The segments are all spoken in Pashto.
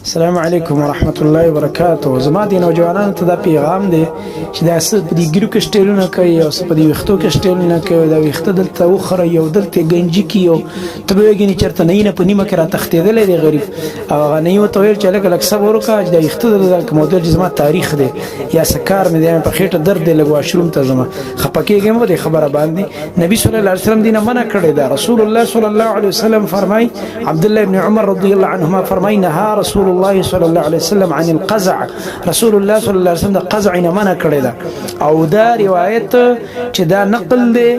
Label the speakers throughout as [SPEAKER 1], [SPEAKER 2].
[SPEAKER 1] السلام علیکم ورحمت الله وبرکاته. زما د نوجوانانو ته دا پیغام دی چې دا څه په دې ګیرو کې سټایلونه کوي او څه په دې ویښتو کې سټایلونه کوي. دا ویښته دلته وخره یو دلته ګنجي کې یو ته به وګینې چېرته نه په نیمه کې را تښتېدلی دی غریب او هغه نه یې ورته ویل چې هلکه لږ صبر وکړه چې دا ویښته دلته موضوع چې زما تاریخ دی یا څه کار مې دی په خېټه درد دی لږ واشروم ته ځمه خفه کېږم په دې خبره باندې. نبي صلی الله علیه وسلم دې نه منع کړې ده. رسول الله صلی الله علیه وسلم فرمایي عبدالله ابن عمر رضی الله عنهما فرمایي نهى رسول الله صلی الله علیه وسلم عن القزع. رسول الله صلی الله علیه وسلم د قزع نه منع کړی ده او دا روایت چې دا نقل دی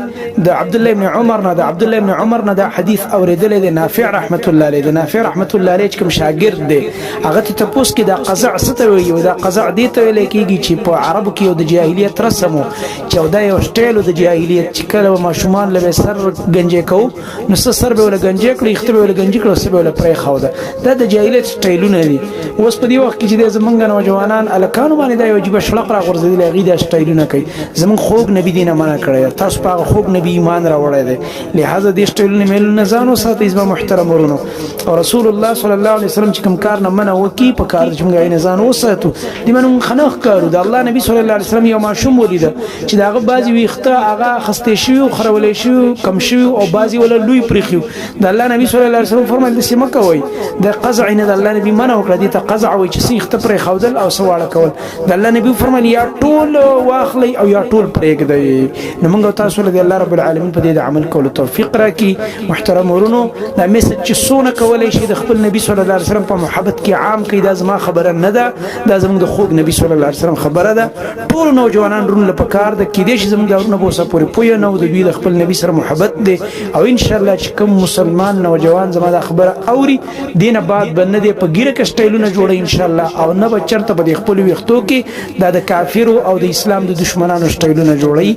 [SPEAKER 1] د عبدالله ابن عمر نه. د عبدالله ابن عمر نه دا حدیث اوریدلی دی نافع رحمت الله علیه. د نافع رحمت الله علیه چې کوم شاګرد دی هغه ته تپوس کې دا قزع څه ته وایي. دا قزع دې ته ویل کېږي چې په عربو کې یو د جاهلیت رسم و چې دا یو سټایل د جاهلیت چې کله ماشومان له سر ګنجې کوو نو څه سر به ول ګنجې کړي اخته به ول ګنجې کړي څه به ول پرې خاوده. دا د جاهلیت سټایلونه دي. اوس په دې وخت کې چې زمونږ نوجوانان الکانو باندې دا یو عجیبه شړق را غورځېدلی هغوی دا سټایلونه کوي. زمونږ خوږ نبي دې نه منع کړی. تاسو په هغه خوږ نبي ایمان راوړی دی لهذا دې سټایلونه میلونه ځان وساتئ زما محترم ورونو. او رسول الله صلی الله علیه وسلم چې کوم کار نه منع وکړي په کار چې موږ یې نه ځان وساتو دې باندې موږ ښه نه ښکارو. د الله نبي صلی الله علیه وسلم یو ماشوم ولیده چې د هغه بعضې ویښته هغه اخیستی شوي خرولی شوي کم شوي او بعضې وله لوی پرېښي وو. د الله نبي صلی الله علیه وسلم فرمایل داسې مه کوئ. د قزع نه د الله نبي منع وکړه. دې ته قزع وایي چې څه ویښته پرې ښودل او څه واړه کول. د الله نبي فرمایل یا ټول واخلئ او یا ټول پرېږدئ. نو موږ او تاسو له الله رب العالمین په دې د عمل کولو توفیق راکړي. محترم ورونو دا میسج چې څونه کولی شي د خپل نبي صلی الله علیه وسلم په محبت کې عام کړي دا زما خبره نه ده. دا زموږ د خوږ نبي صلی الله علیه وسلم خبره ده. ټول نوجوانان ورونو له پکار ده کېدای شي زموږ دا ورونه به اوسه پورې پوه نه و د دوی د خپل نبي سره محبت دی او انشاءالله چې کوم مسلمان نوجوان زما دا خبره اوري دې نه بعد به نه دی په ګیره کې سټایلونه جوړوي انشاءالله او نه به چېرته په دې خپلو ویښتو کې دا د کافرو او د اسلام د دشمنانو سټایلونه جوړوي.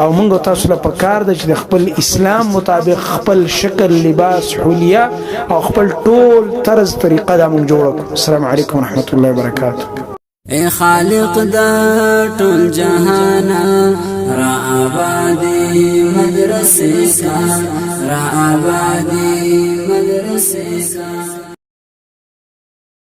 [SPEAKER 1] او موږ او تاسو له پکار ده چې د خپل اسلام مطابق خپل شکل لباس حلیه او خپل ټول طرز طریقه دا موږ جوړ کړو. السلام علیکم ورحمت الله وبرکاته.
[SPEAKER 2] اے خالق دا ټول جهان را آبادی مدرسې کا را آبادی مدرسې کا